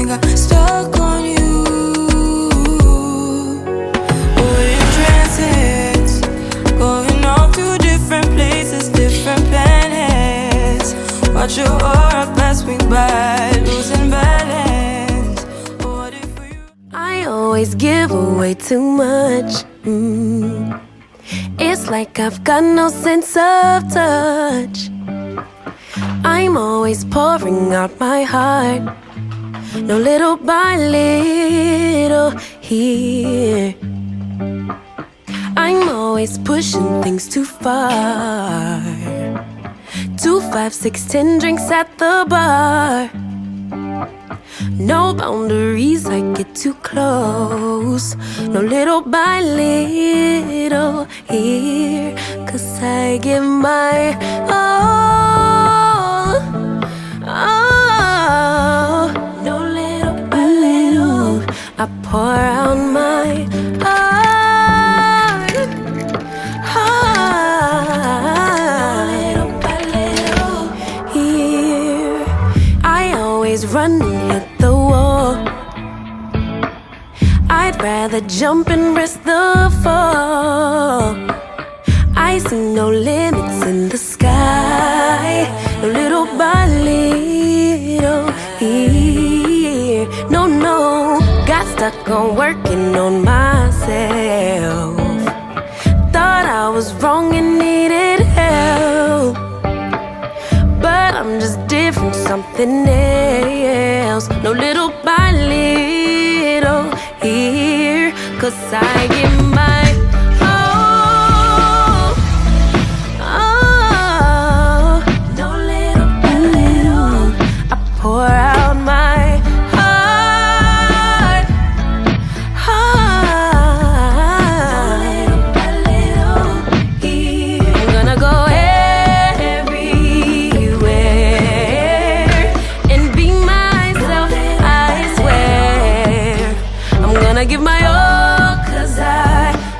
got stuck on you. We're in transits, going off to different places, different planets. Watch your aura pass me by, losing balance. What if we... I always give away too much. It's like I've got no sense of touch. I'm always pouring out my heart, no little by little here. I'm always pushing things too far. 2, 5, 6, 10 drinks at the bar. No boundaries, I get too close. No little by little here. 'Cause I give my all. Oh, no little by little. I pour out my heart. No little by little here. I always run and hit the wall. I'd rather jump and risk the fall. I see no limits in the sky, no little by little here. No, no, got stuck on working on myself. Thought I was wrong and needed help, but I'm just different, something else. No little by little here. 'Cause I give my all. Oh, no little by little. I pour out my heart. No little by little here. I'm gonna go everywhere and be myself, I swear. I'm gonna give my all, 'cause I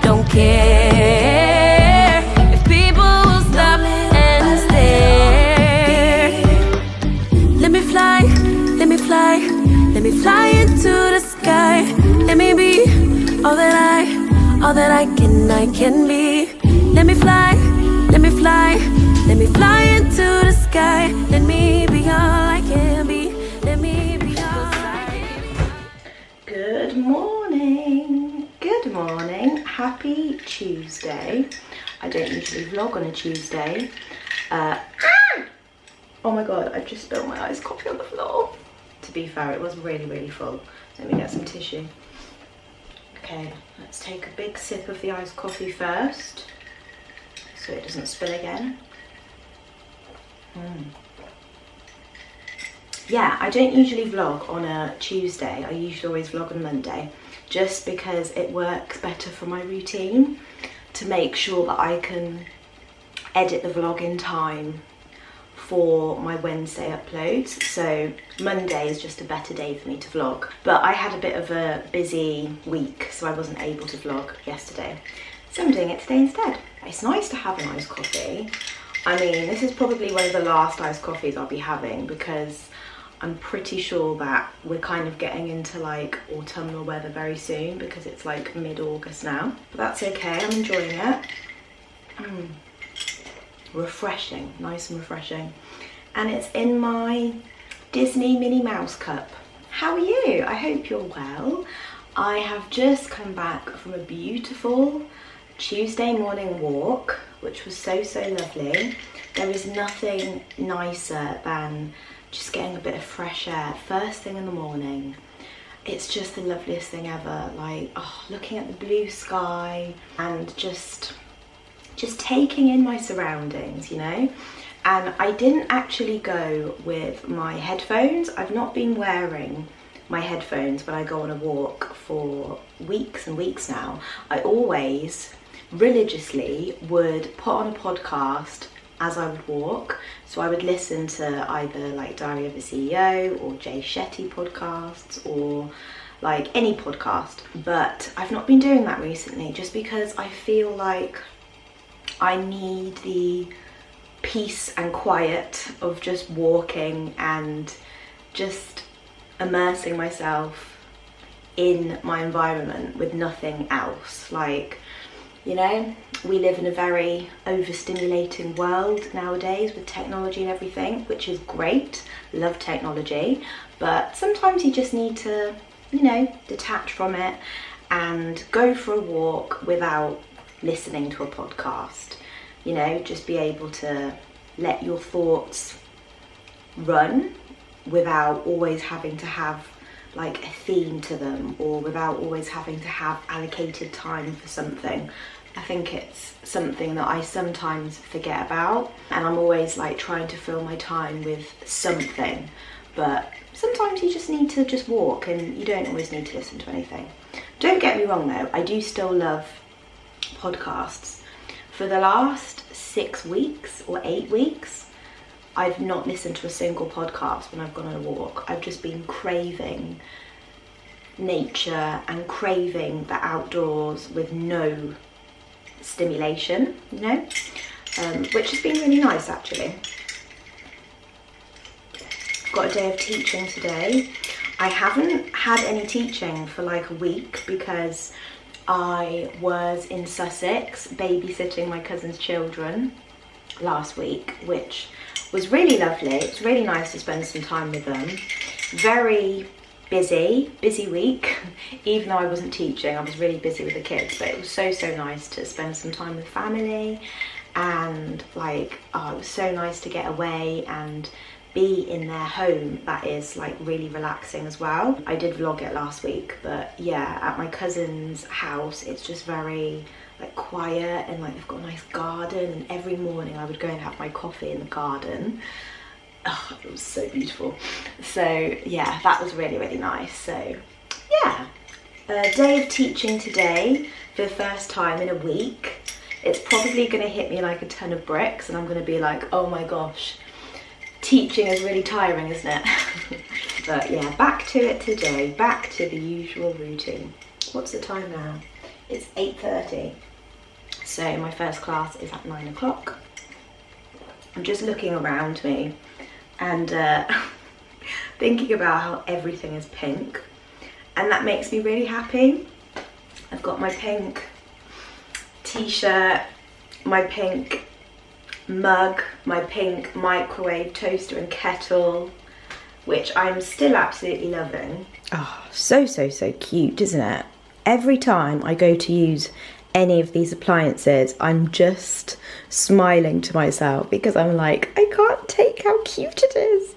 don't care if people will stop and stare. Let me fly, let me fly, let me fly into the sky. Let me be all that I can be. Let me fly, let me fly, let me fly into the sky. Let me be all I can be. Let me be all I can be. Good morning. Good morning. Happy Tuesday. I don't usually vlog on a Tuesday. Oh my god, I just spilled my iced coffee on the floor. To be fair, it was really, really full. Let me get some tissue. Okay, let's take a big sip of the iced coffee first, so it doesn't spill again. Yeah, I don't usually vlog on a Tuesday. I usually always vlog on Monday, just because it works better for my routine to make sure that I can edit the vlog in time for my Wednesday uploads. So Monday is just a better day for me to vlog. But I had a bit of a busy week, so I wasn't able to vlog yesterday. So I'm doing it today instead. It's nice to have an iced coffee. I mean, this is probably one of the last iced coffees I'll be having, because I'm pretty sure that we're kind of getting into like autumnal weather very soon, because it's like mid-August now. But that's okay, I'm enjoying it. Refreshing, nice and refreshing. And it's in my Disney Minnie Mouse cup. How are you? I hope you're well. I have just come back from a beautiful Tuesday morning walk, which was so lovely. There is nothing nicer than just getting a bit of fresh air first thing in the morning. It's just the loveliest thing ever. Like, oh, looking at the blue sky and just taking in my surroundings, you know. And I didn't actually go with my headphones. I've not been wearing my headphones when I go on a walk for weeks and weeks now. I always religiously would put on a podcast as I would walk. So I would listen to either like Diary of a CEO or Jay Shetty podcasts, or like any podcast. But I've not been doing that recently, just because I feel like I need the peace and quiet of just walking and just immersing myself in my environment with nothing else. Like, you know, we live in a very overstimulating world nowadays with technology and everything, which is great. Love technology, but sometimes you just need to, you know, detach from it and go for a walk without listening to a podcast. You know, just be able to let your thoughts run without always having to have like a theme to them, or without always having to have allocated time for something. I think it's something that I sometimes forget about, and I'm always like trying to fill my time with something, but sometimes you just need to just walk, and you don't always need to listen to anything. Don't get me wrong though, I do still love podcasts. For the last 6 weeks or 8 weeks, I've not listened to a single podcast when I've gone on a walk. I've just been craving nature and craving the outdoors with no stimulation, you know, which has been really nice actually. I've got a day of teaching today. I haven't had any teaching for like a week because I was in Sussex babysitting my cousin's children last week, which was really lovely. It was really nice to spend some time with them. Very busy week. Even though I wasn't teaching, I was really busy with the kids, but it was so nice to spend some time with family, and like, oh, it was so nice to get away and be in their home. That is like really relaxing as well. I did vlog it last week, but yeah, at my cousin's house it's just very like quiet, and like they've got a nice garden, and every morning I would go and have my coffee in the garden. Oh, it was so beautiful. So yeah, that was really nice. So yeah, a day of teaching today for the first time in a week. It's probably going to hit me like a ton of bricks, and I'm going to be like, oh my gosh, teaching is really tiring, isn't it? But yeah, back to it today, back to the usual routine. What's the time now? It's 8:30. So my first class is at 9 o'clock. I'm just looking around me and thinking about how everything is pink, and that makes me really happy. I've got my pink t-shirt, my pink mug, my pink microwave toaster and kettle, which I'm still absolutely loving. Oh, so cute, isn't it? Every time I go to use any of these appliances, I'm just smiling to myself because I'm like, I can't take how cute it is.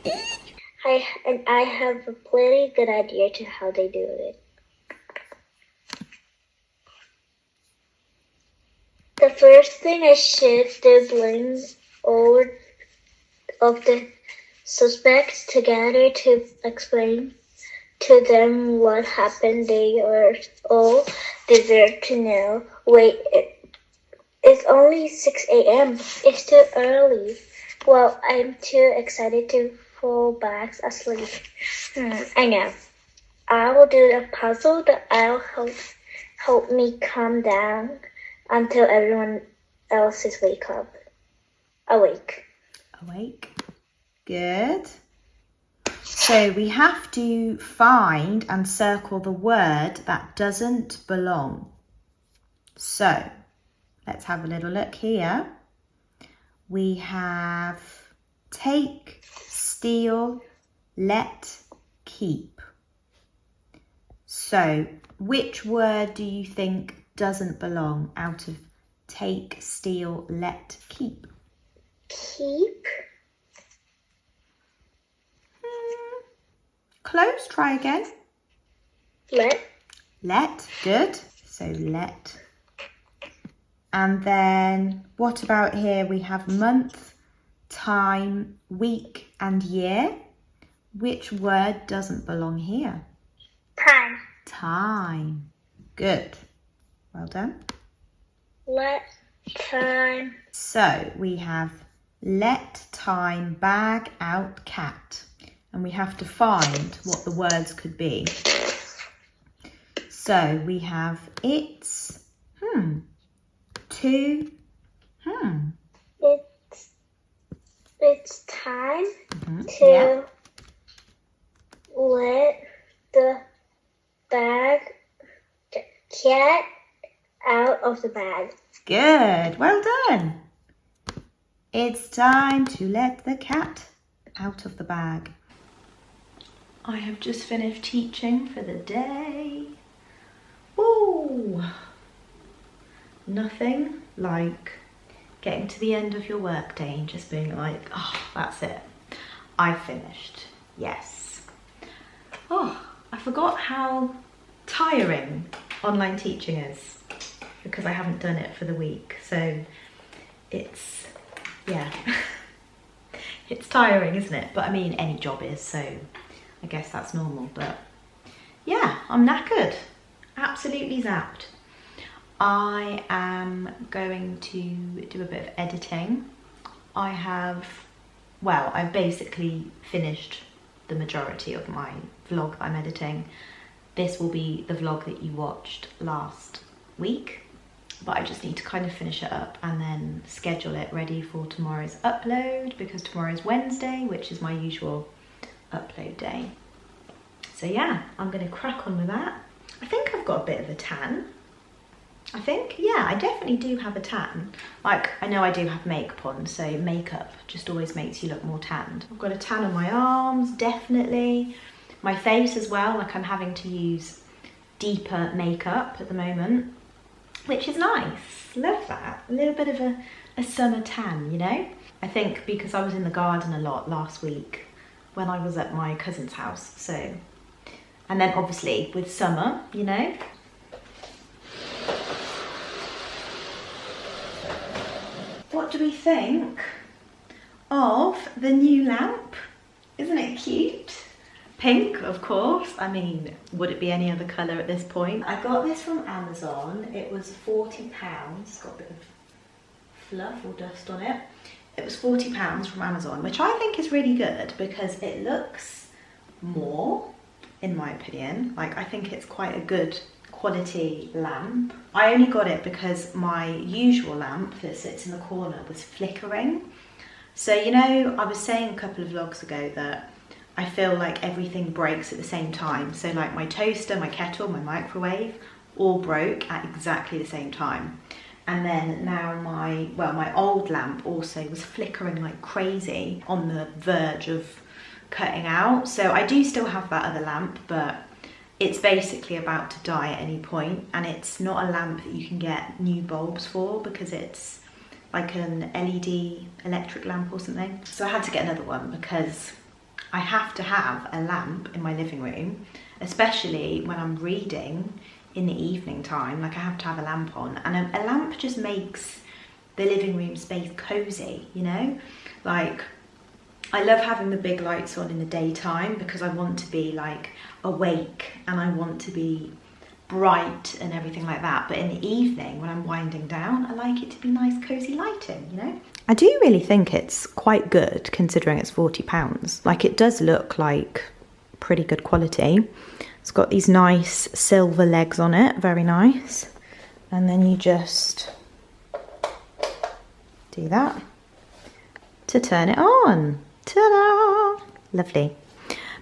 I have a pretty good idea to how they do it. The first thing I shift the blames all of the suspects together to explain to them what happened. They are all deserve to know. Wait, it's only 6 a.m. It's too early. Well, I'm too excited to fall back asleep. I know. I will do a puzzle that will help me calm down until everyone else is awake. Good. So we have to find and circle the word that doesn't belong. So let's have a little look here. We have take, steal, let, keep. So which word do you think doesn't belong out of take, steal, let, keep? Keep. Close, try again. Let, good. So let. And then what about here? We have month, time, week and year. Which word doesn't belong here? Time. Time. Good. Well done. Let time. So we have let time bag out cat. And we have to find what the words could be. So we have it's, to, It's time to yeah. let the cat out of the bag. Good, well done. It's time to let the cat out of the bag. I have just finished teaching for the day. Ooh, nothing like getting to the end of your workday and just being like, oh, that's it. I finished, yes. Oh, I forgot how tiring online teaching is because I haven't done it for the week. So it's, yeah, it's tiring, isn't it? But I mean, any job is, so I guess that's normal. But yeah, I'm knackered, absolutely zapped. I am going to do a bit of editing. I've basically finished the majority of my vlog that I'm editing. This will be the vlog that you watched last week, but I just need to kind of finish it up and then schedule it ready for tomorrow's upload, because tomorrow is Wednesday, which is my usual upload day. So yeah, I'm gonna crack on with that. I think I've got a bit of a tan. Yeah, I definitely do have a tan. Like, I know I do have makeup on, so makeup just always makes you look more tanned. I've got a tan on my arms, definitely. My face as well, like I'm having to use deeper makeup at the moment, which is nice. Love that. A little bit of a summer tan, you know? I think because I was in the garden a lot last week when I was at my cousin's house, so. And then obviously with summer, you know? What do we think of the new lamp? Isn't it cute? Pink, of course. I mean, would it be any other colour at this point? I got this from Amazon. It was £40. It's got a bit of fluff or dust on it. It was £40 from Amazon, which I think is really good because it looks more, in my opinion. Like, I think it's quite a good quality lamp. I only got it because my usual lamp that sits in the corner was flickering. So, you know, I was saying a couple of vlogs ago that I feel like everything breaks at the same time. So like my toaster, my kettle, my microwave, all broke at exactly the same time. And then now my old lamp also was flickering like crazy, on the verge of cutting out. So I do still have that other lamp, but it's basically about to die at any point, and it's not a lamp that you can get new bulbs for because it's like an LED electric lamp or something. So I had to get another one because I have to have a lamp in my living room, especially when I'm reading in the evening time. Like, I have to have a lamp on, and a lamp just makes the living room space cozy, you know? Like, I love having the big lights on in the daytime because I want to be like awake and I want to be bright and everything like that. But in the evening when I'm winding down, I like it to be nice cozy lighting, you know? I do really think it's quite good considering it's £40. Like, it does look like pretty good quality. It's got these nice silver legs on it, very nice. And then you just do that to turn it on. Ta-da! Lovely.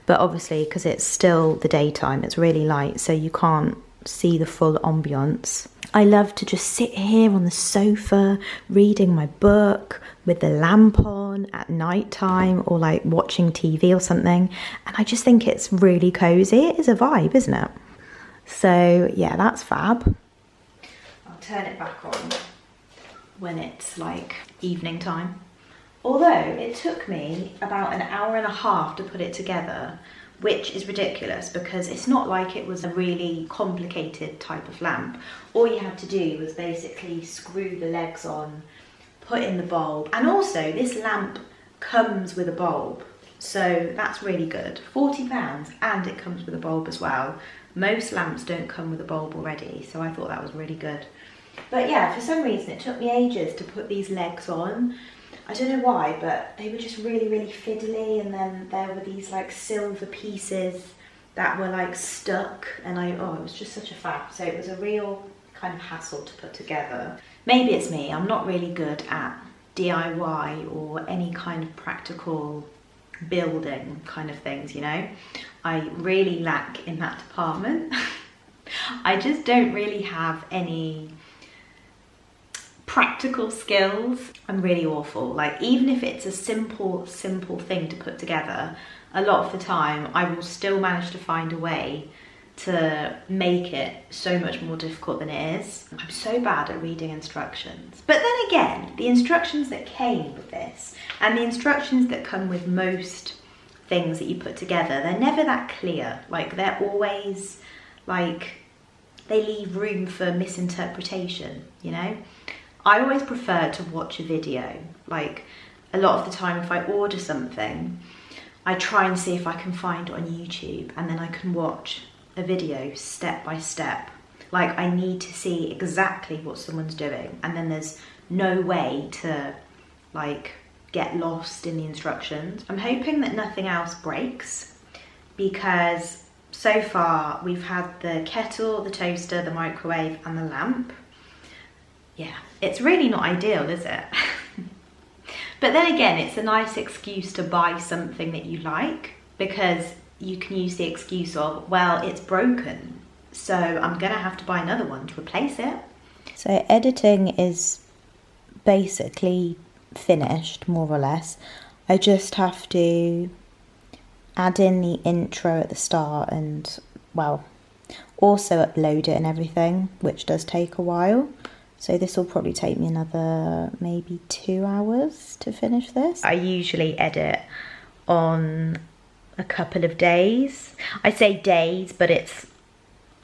But obviously, because it's still the daytime, it's really light, so you can't see the full ambience. I love to just sit here on the sofa reading my book with the lamp on at night time, or like watching TV or something, and I just think it's really cozy. It is a vibe, isn't it? So yeah, that's fab. I'll turn it back on when it's like evening time. Although it took me about an hour and a half to put it together, which is ridiculous because it's not like it was a really complicated type of lamp. All you had to do was basically screw the legs on, put in the bulb, and also this lamp comes with a bulb, so that's really good. £40 and it comes with a bulb as well. Most lamps don't come with a bulb already, so I thought that was really good. But yeah, for some reason it took me ages to put these legs on. I don't know why, but they were just really, really fiddly, and then there were these like silver pieces that were like stuck, and it was just such a faff. So it was a real kind of hassle to put together. Maybe it's me, I'm not really good at DIY or any kind of practical building kind of things, you know. I really lack in that department. I just don't really have any practical skills. I'm really awful. Like, even if it's a simple thing to put together, a lot of the time I will still manage to find a way to make it so much more difficult than it is. I'm so bad at reading instructions. But then again, the instructions that came with this and the instructions that come with most things that you put together, they're never that clear. Like, they're always like, they leave room for misinterpretation, you know? I always prefer to watch a video. Like, a lot of the time if I order something, I try and see if I can find it on YouTube, and then I can watch a video step by step. Like, I need to see exactly what someone's doing, and then there's no way to like get lost in the instructions. I'm hoping that nothing else breaks, because so far we've had the kettle, the toaster, the microwave and the lamp. Yeah, it's really not ideal, is it? But then again, it's a nice excuse to buy something that you like, because you can use the excuse of, well, it's broken, so I'm gonna have to buy another one to replace it. So editing is basically finished, more or less. I just have to add in the intro at the start and, well, also upload it and everything, which does take a while. So this will probably take me another maybe 2 hours to finish this. I usually edit on a couple of days. I say days, but it's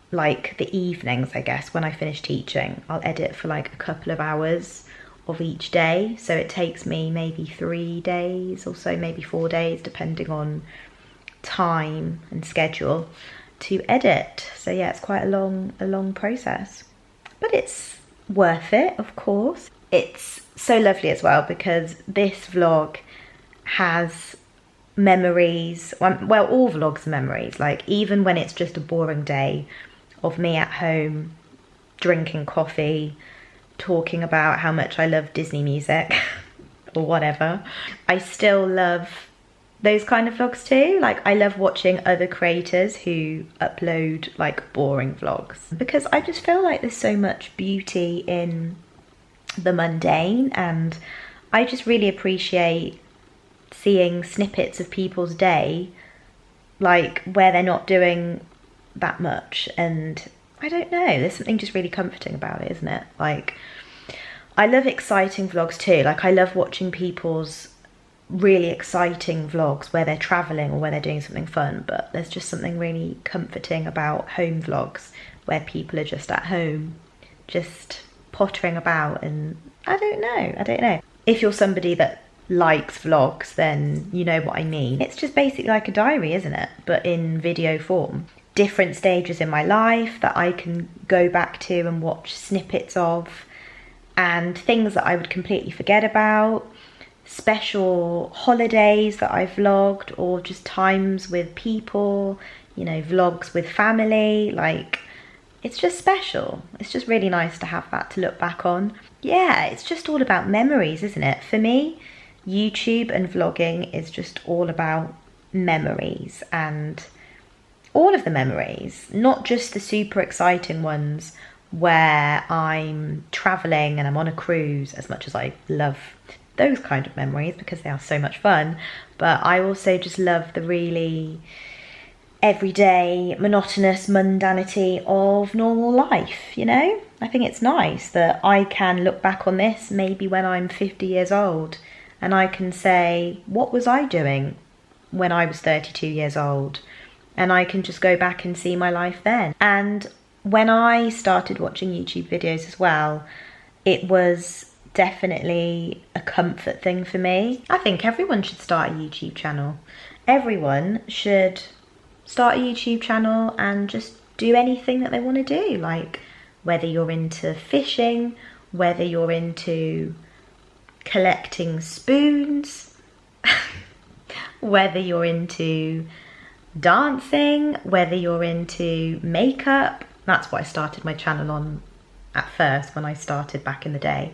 like the evenings, I guess. When I finish teaching, I'll edit for like a couple of hours of each day. So it takes me maybe 3 days or so, maybe 4 days, depending on time and schedule to edit. So yeah, it's quite a long process, but it's worth it, of course. It's so lovely as well, because this vlog has memories. Well, all vlogs are memories. Like, even when it's just a boring day of me at home drinking coffee, talking about how much I love Disney music or whatever, I still love those kind of vlogs too. Like, I love watching other creators who upload like boring vlogs, because I just feel like there's so much beauty in the mundane, and I just really appreciate seeing snippets of people's day, like where they're not doing that much. And I don't know, there's something just really comforting about it, isn't it? Like, I love exciting vlogs too. Like, I love watching people's really exciting vlogs where they're traveling or where they're doing something fun, but there's just something really comforting about home vlogs where people are just at home, just pottering about. And I don't know. If you're somebody that likes vlogs, then you know what I mean. It's just basically like a diary, isn't it? But in video form. Different stages in my life that I can go back to and watch snippets of, and things that I would completely forget about. Special holidays that I've vlogged, or just times with people, you know, vlogs with family. Like, it's just special. It's just really nice to have that to look back on. Yeah, it's just all about memories, isn't it? For me, YouTube and vlogging is just all about memories, and all of the memories, not just the super exciting ones where I'm traveling and I'm on a cruise, as much as I love those kind of memories because they are so much fun, but I also just love the really everyday, monotonous mundanity of normal life, you know? I think it's nice that I can look back on this maybe when I'm 50 years old, and I can say, what was I doing when I was 32 years old? And I can just go back and see my life then. And when I started watching YouTube videos as well, it was definitely a comfort thing for me. I think everyone should start a YouTube channel. Everyone should start a YouTube channel and just do anything that they want to do. Like, whether you're into fishing, whether you're into collecting spoons, whether you're into dancing, whether you're into makeup. That's what I started my channel on at first, when I started back in the day.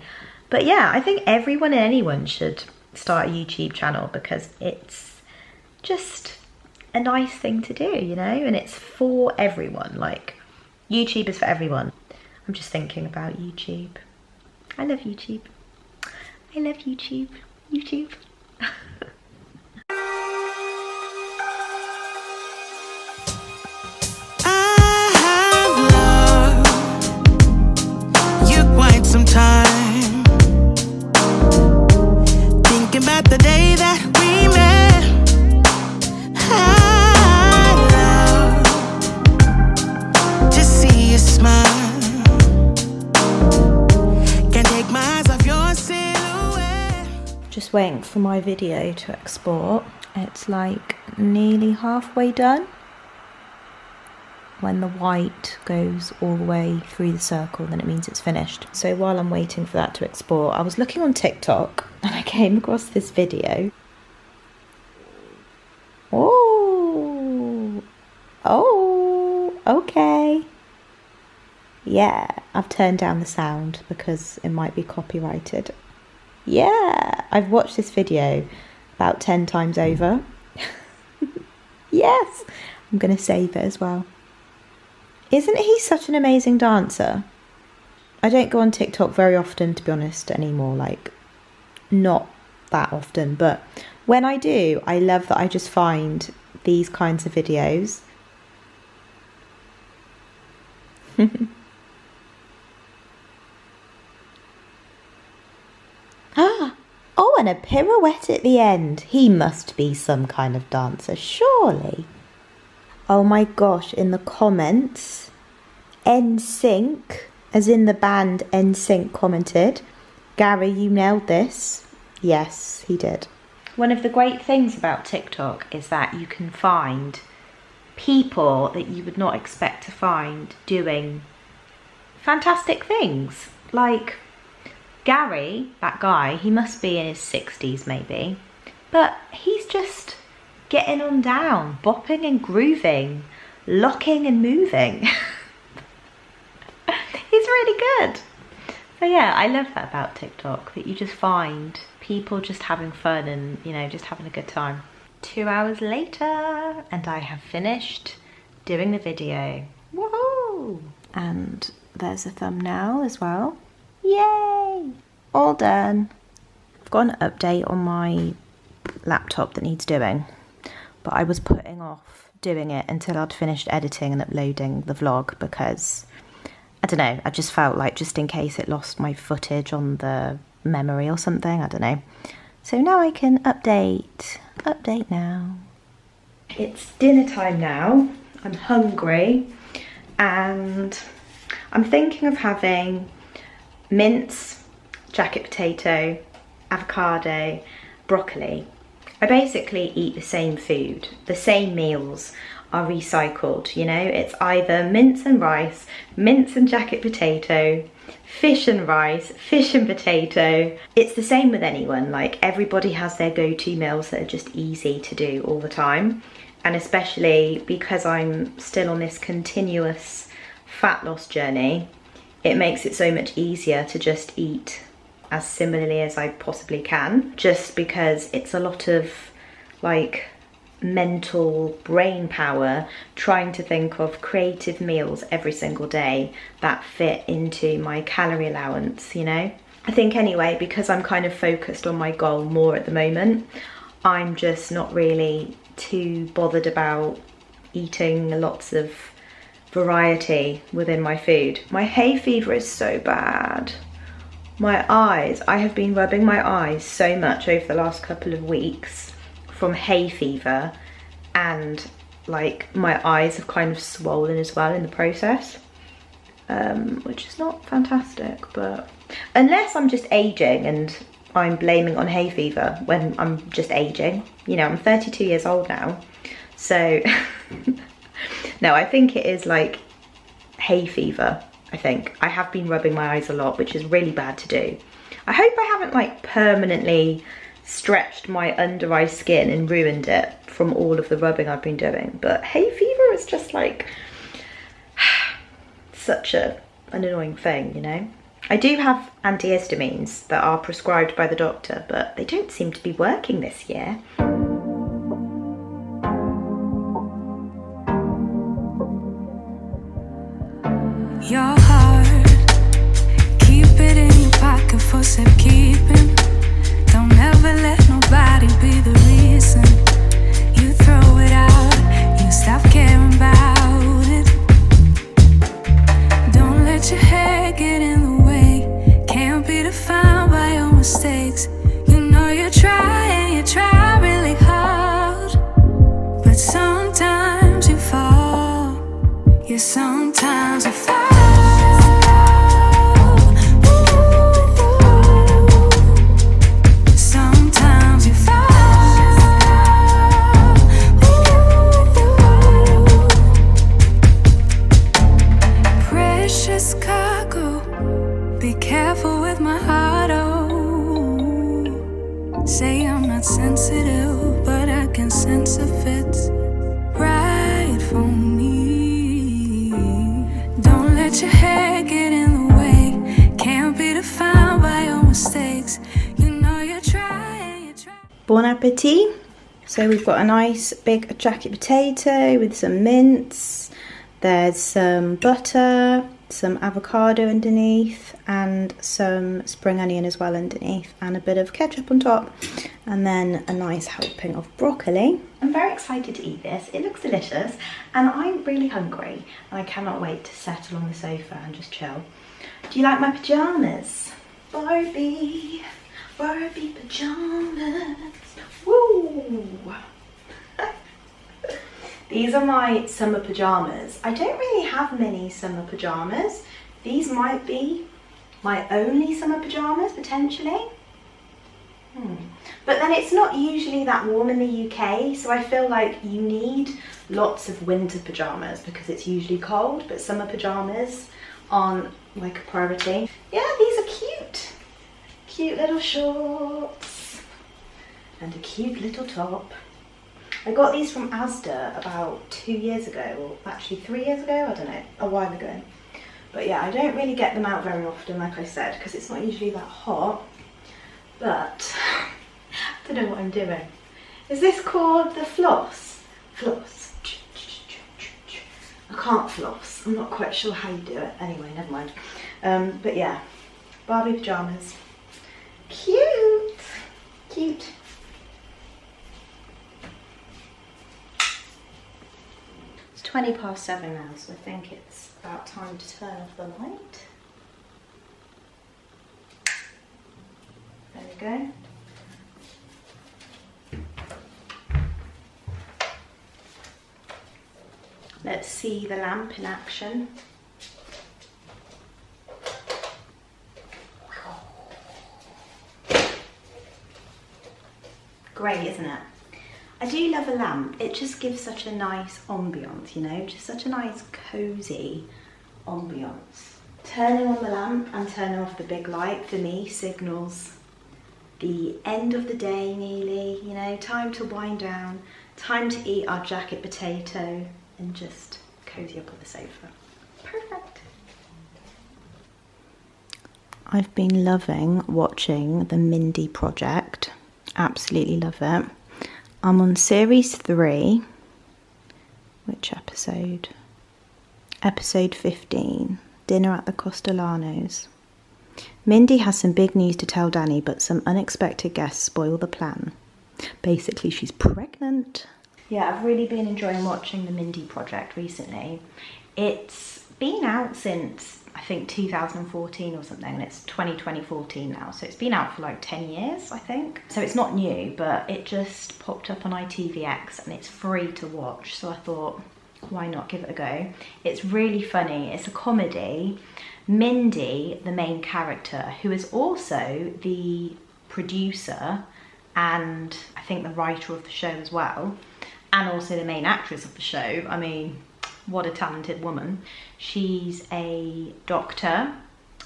But yeah, I think everyone and anyone should start a YouTube channel, because it's just a nice thing to do, you know, and it's for everyone. Like, YouTube is for everyone. I'm just thinking about YouTube. I love YouTube. I love YouTube. YouTube. Some time thinking about the day that we met. I love to see you smile. Can't take my eyes off your silhouette. Just waiting for my video to export. It's like nearly halfway done. When the white goes all the way through the circle, then it means it's finished. So while I'm waiting for that to export, I was looking on TikTok and I came across this video. Oh, okay. Yeah, I've turned down the sound because it might be copyrighted. Yeah, I've watched this video about 10 times over. Yes, I'm gonna save it as well. Isn't he such an amazing dancer? I don't go on TikTok very often, to be honest, anymore. Like, not that often. But when I do, I love that I just find these kinds of videos. Oh, and a pirouette at the end. He must be some kind of dancer, surely. Oh my gosh, in the comments, NSYNC, as in the band NSYNC, commented, Gary, you nailed this. Yes, he did. One of the great things about TikTok is that you can find people that you would not expect to find doing fantastic things. Like Gary, that guy, he must be in his 60s maybe, but he's just getting on down, bopping and grooving, locking and moving. He's really good. So yeah, I love that about TikTok, that you just find people just having fun and, you know, just having a good time. 2 hours later, and I have finished doing the video. Woohoo! And there's a thumbnail as well. Yay! All done. I've got an update on my laptop that needs doing, but I was putting off doing it until I'd finished editing and uploading the vlog because, I don't know, I just felt like just in case it lost my footage on the memory or something, I don't know. So now I can update now. It's dinner time now, I'm hungry, and I'm thinking of having mince, jacket potato, avocado, broccoli. I basically eat the same food, the same meals are recycled, you know, it's either mince and rice, mince and jacket potato, fish and rice, fish and potato. It's the same with anyone, like everybody has their go-to meals that are just easy to do all the time. And especially because I'm still on this continuous fat loss journey, it makes it so much easier to just eat as similarly as I possibly can, just because it's a lot of like mental brain power trying to think of creative meals every single day that fit into my calorie allowance, you know. I think anyway, because I'm kind of focused on my goal more at the moment, I'm just not really too bothered about eating lots of variety within my food. My hay fever is so bad. My eyes, I have been rubbing my eyes so much over the last couple of weeks from hay fever, and like my eyes have kind of swollen as well in the process, which is not fantastic. But unless I'm just aging and I'm blaming on hay fever when I'm just aging, you know, I'm 32 years old now, so no, I think it is like hay fever. I think I have been rubbing my eyes a lot, which is really bad to do. I hope I haven't like permanently stretched my under eye skin and ruined it from all of the rubbing I've been doing. But hay fever is just like such an annoying thing, you know. I do have antihistamines that are prescribed by the doctor, but they don't seem to be working this year. your heart. Keep it in your pocket for safekeeping. Don't ever let nobody be the reason you throw it out. You stop caring about it. Don't let your hair get in the way. Can't be defined by your mistakes. You know you try and you try really hard, but sometimes you fall. Yeah, sometimes you fall. Sometimes you fall. Precious cargo, be careful with my heart, oh. Say I'm not sensitive, but I can sense if it's right for me. Don't let your hair get in the way. Can't be defined by your mistakes. You know you're trying, you're trying. Bon appetit. So we've got a nice big jacket potato with some mince. There's some butter, some avocado underneath, and some spring onion as well underneath, and a bit of ketchup on top, and then a nice helping of broccoli. I'm very excited to eat this. It looks delicious, and I'm really hungry, and I cannot wait to settle on the sofa and just chill. Do you like my pyjamas? Barbie pyjamas. Woo! These are my summer pyjamas. I don't really have many summer pyjamas. These might be my only summer pyjamas, potentially. But then it's not usually that warm in the UK, so I feel like you need lots of winter pyjamas because it's usually cold, but summer pyjamas aren't like a priority. Yeah, these are cute. Cute little shorts and a cute little top. I got these from Asda about 2 years ago, or actually 3 years ago, I don't know, a while ago. But yeah, I don't really get them out very often, like I said, because it's not usually that hot. But I don't know what I'm doing. Is this called the floss? Floss. I can't floss. I'm not quite sure how you do it. Anyway, never mind. But yeah, Barbie pyjamas. Cute. Cute. It's 7:20 now, so I think it's about time to turn off the light. There we go. Let's see the lamp in action. Great, isn't it? I do love a lamp. It just gives such a nice ambiance, you know, just such a nice cosy ambiance. Turning on the lamp and turning off the big light for me signals the end of the day nearly, you know, time to wind down, time to eat our jacket potato and just cozy up on the sofa. Perfect. I've been loving watching the Mindy Project. Absolutely love it. I'm on series 3. Which episode? Episode 15. Dinner at the Costellanos. Mindy has some big news to tell Danny, but some unexpected guests spoil the plan. Basically, she's pregnant. Yeah, I've really been enjoying watching the Mindy Project recently. It's been out since, I think, 2014 or something, and it's 2014 now, so it's been out for like 10 years, I think. So it's not new, but it just popped up on ITVX, and it's free to watch, so I thought, why not give it a go? It's really funny. It's a comedy. Mindy, the main character, who is also the producer and I think the writer of the show as well, and also the main actress of the show. I mean, what a talented woman. She's a doctor.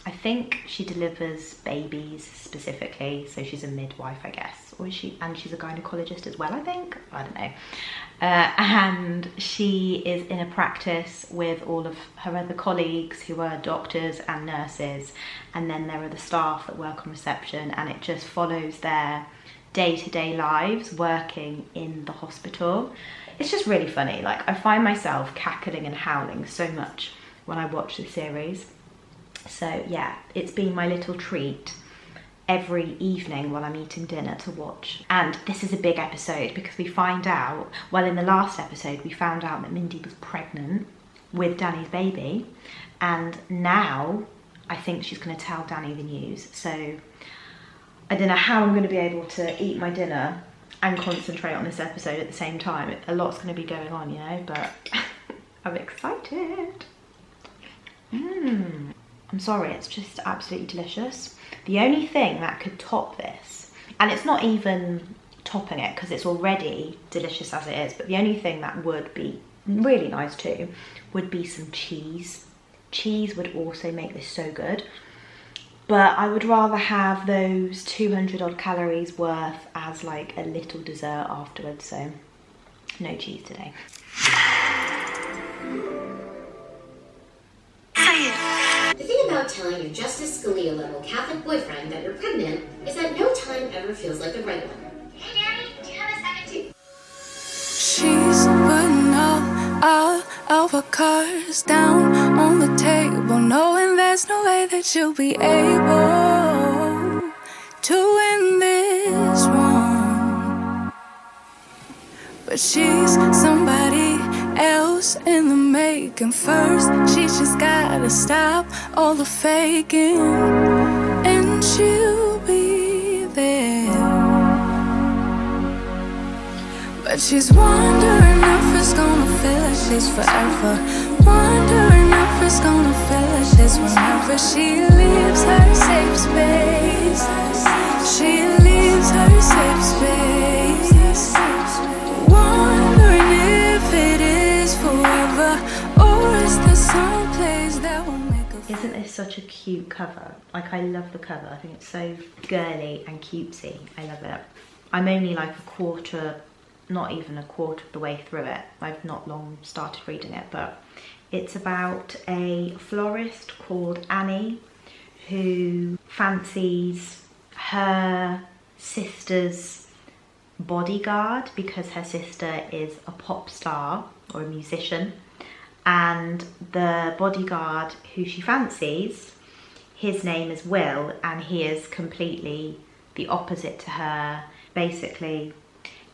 I think she delivers babies specifically, so she's a midwife, I guess. Or is she? And she's a gynecologist as well, I think. I don't know. And she is in a practice with all of her other colleagues who are doctors and nurses, and then there are the staff that work on reception, and it just follows their day-to-day lives working in the hospital. It's just really funny. Like, I find myself cackling and howling so much when I watch the series. So yeah, it's been my little treat every evening while I'm eating dinner to watch. And this is a big episode because we find out, well, in the last episode we found out that Mindy was pregnant with Danny's baby, and now I think she's going to tell Danny the news. So I don't know how I'm going to be able to eat my dinner and concentrate on this episode at the same time. A lot's going to be going on, you know, but I'm excited. I'm sorry, it's just absolutely delicious. The only thing that could top this, and it's not even topping it because it's already delicious as it is, but the only thing that would be really nice too would be some cheese. Cheese would also make this so good, but I would rather have those 200 odd calories worth as like a little dessert afterwards, so no cheese today. The thing about telling your Justice Scalia level Catholic boyfriend that you're pregnant is that no time ever feels like the right one. Hey Danny, do you have a second to... She's putting all of her cards down on the table, knowing there's no way that you'll be able to win this one. But she's somebody else in the making. First, she just gotta stop all the faking, and she'll be there. But she's wondering if it's gonna feel like she's forever. Wondering if it's gonna feel like this whenever she leaves her safe space. She leaves her safe space. Wondering if it is forever, or is there some place that will make her... Isn't this such a cute cover? Like, I love the cover. I think it's so girly and cutesy. I love it. I'm only like a quarter, not even a quarter of the way through it. I've not long started reading it, but it's about a florist called Annie who fancies her sister's bodyguard because her sister is a pop star or a musician, and the bodyguard who she fancies, his name is Will, and he is completely the opposite to her. Basically,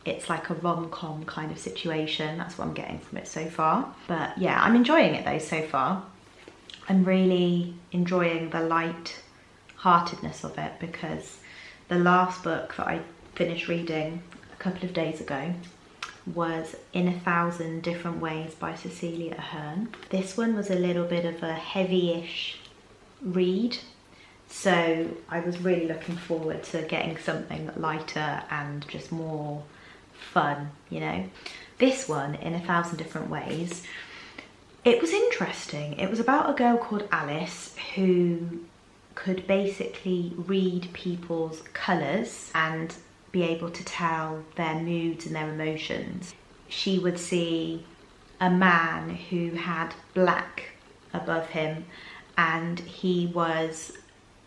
it's like a rom-com kind of situation. That's what I'm getting from it so far. But yeah, I'm enjoying it though so far. I'm really enjoying the light-heartedness of it, because the last book that I finished reading a couple of days ago was In 1,000 Different Ways by Cecilia Ahern. This one was a little bit of a heavy-ish read, so I was really looking forward to getting something lighter and just more fun, you know. This one, In 1,000 Different Ways, it was interesting. It was about a girl called Alice who could basically read people's colours and be able to tell their moods and their emotions. She would see a man who had black above him, and he was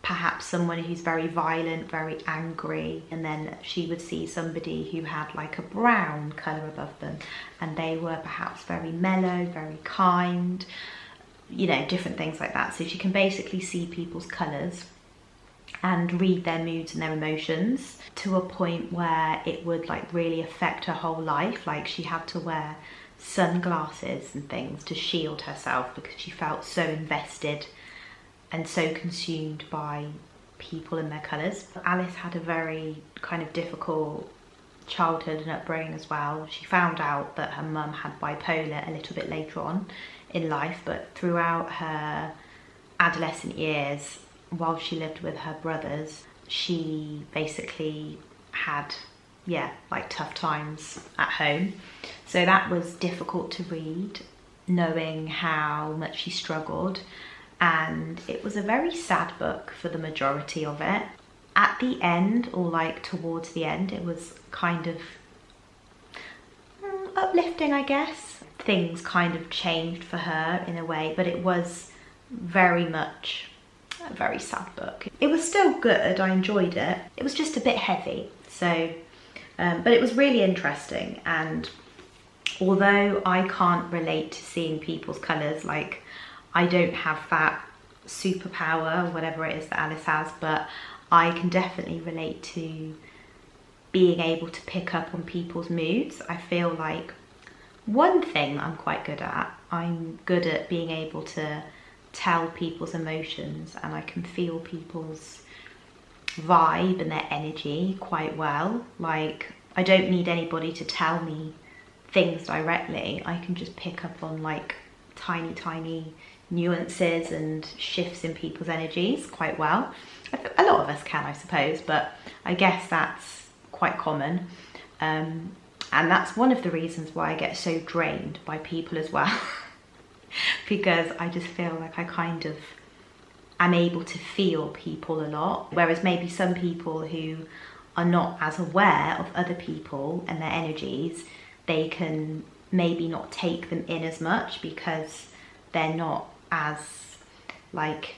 perhaps someone who's very violent, very angry, and then she would see somebody who had like a brown colour above them, and they were perhaps very mellow, very kind, you know, different things like that. So she can basically see people's colours and read their moods and their emotions to a point where it would like really affect her whole life. Like, she had to wear sunglasses and things to shield herself because she felt so invested and so consumed by people and their colours. Alice had a very kind of difficult childhood and upbringing as well. She found out that her mum had bipolar a little bit later on in life, but throughout her adolescent years, while she lived with her brothers, she basically had, yeah, like tough times at home. So that was difficult to read, knowing how much she struggled. And it was a very sad book for the majority of it. At the end, or like towards the end, it was kind of uplifting, I guess. Things kind of changed for her in a way, but it was very much a very sad book. It was still good, I enjoyed it. It was just a bit heavy, so but it was really interesting. And although I can't relate to seeing people's colours, like, I don't have that superpower, whatever it is that Alice has, but I can definitely relate to being able to pick up on people's moods. I feel like one thing I'm quite good at, I'm good at being able to tell people's emotions, and I can feel people's vibe and their energy quite well. Like, I don't need anybody to tell me things directly. I can just pick up on like tiny nuances and shifts in people's energies quite well. A lot of us can, I suppose, but I guess that's quite common. And that's one of the reasons why I get so drained by people as well. Because I just feel like I kind of am able to feel people a lot, whereas maybe some people who are not as aware of other people and their energies, they can maybe not take them in as much because they're not as like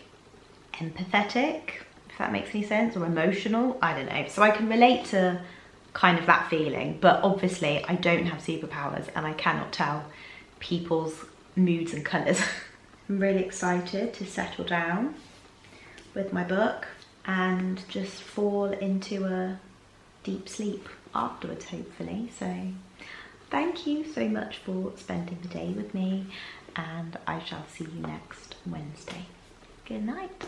empathetic, if that makes any sense, or emotional, I don't know. So I can relate to kind of that feeling, but obviously I don't have superpowers and I cannot tell people's moods and colours. I'm really excited to settle down with my book and just fall into a deep sleep afterwards, hopefully. So thank you so much for spending the day with me, and I shall see you next Wednesday. Good night.